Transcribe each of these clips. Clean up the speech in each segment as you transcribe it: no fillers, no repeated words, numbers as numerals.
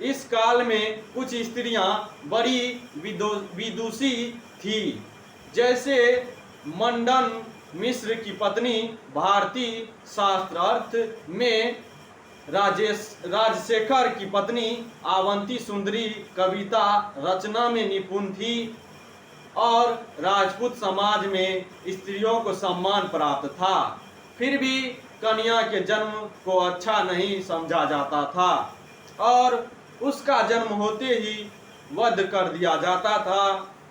इस काल में कुछ स्त्रियां बड़ी विदुषी थी, जैसे मंडन मिश्र की पत्नी भारती शास्त्रार्थ में, राजशेखर की पत्नी आवंती सुंदरी कविता रचना में निपुण थी और राजपूत समाज में स्त्रियों को सम्मान प्राप्त था। फिर भी कन्या के जन्म को अच्छा नहीं समझा जाता था और उसका जन्म होते ही वध कर दिया जाता था।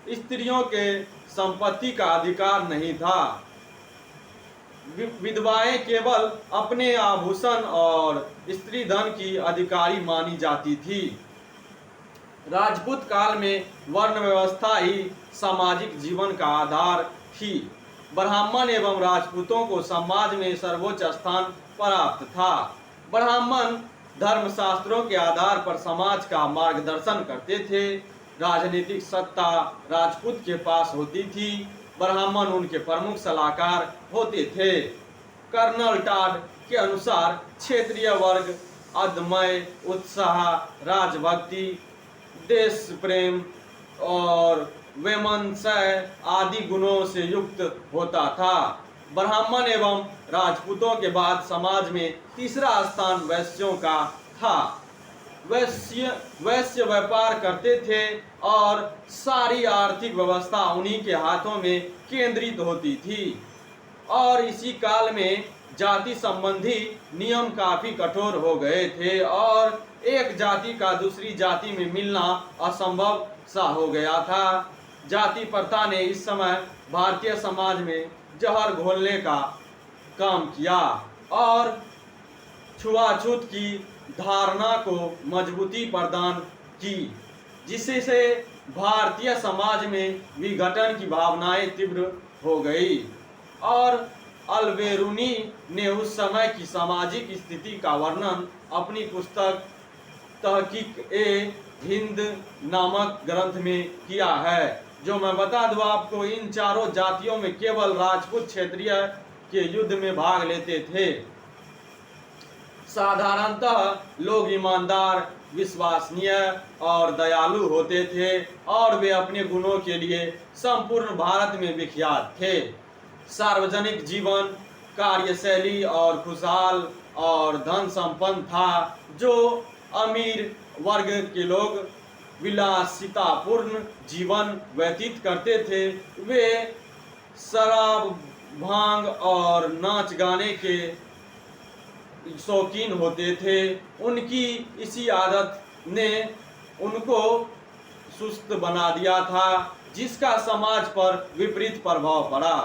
स्त्रियों के संपत्ति का अधिकार नहीं था। विधवाएं केवल अपने आभूषण और स्त्री धन की अधिकारी मानी जाती थी। राजपूत काल में वर्ण व्यवस्था ही सामाजिक जीवन का आधार थी। ब्राह्मण एवं राजपूतों को समाज में सर्वोच्च स्थान प्राप्त था। ब्राह्मण धर्मशास्त्रों के आधार पर समाज का मार्गदर्शन करते थे। राजनीतिक सत्ता राजपूत के पास होती थी। ब्राह्मण उनके प्रमुख सलाहकार होते थे। कर्नल टाड के अनुसार क्षेत्रीय वर्ग अदम्य उत्साह, राजभक्ति, देश प्रेम और वैमनस्य आदि गुणों से युक्त होता था। ब्राह्मण एवं राजपूतों के बाद समाज में तीसरा स्थान वैश्यों का था। वैश्य व्यापार करते थे और सारी आर्थिक व्यवस्था उन्हीं के हाथों में केंद्रित होती थी। और इसी काल में जाति संबंधी नियम काफी कठोर हो गए थे और एक जाति का दूसरी जाति में मिलना असंभव सा हो गया था। जाति प्रथा ने इस समय भारतीय समाज में जहर घोलने का काम किया और छुआछूत की धारणा को मजबूती प्रदान की, जिससे भारतीय समाज में विघटन की भावनाएं तीव्र हो गई। और अल्बेरुनी ने उस समय की सामाजिक स्थिति का वर्णन अपनी पुस्तक तहकीक-ए-हिंद नामक ग्रंथ में किया है। जो मैं बता दूं आपको, इन चारों जातियों में केवल राजपूत क्षेत्रीय के युद्ध में भाग लेते थे। साधारणतः लोग ईमानदार, विश्वसनीय और दयालु होते थे और वे अपने गुणों के लिए संपूर्ण भारत में विख्यात थे। सार्वजनिक जीवन, कार्यशैली और खुशहाल और धन संपन्न था। जो अमीर वर्ग के लोग विलासितापूर्ण जीवन व्यतीत करते थे, वे शराब, भांग और नाच गाने के शौकीन होते थे। उनकी इसी आदत ने उनको सुस्त बना दिया था, जिसका समाज पर विपरीत प्रभाव पड़ा।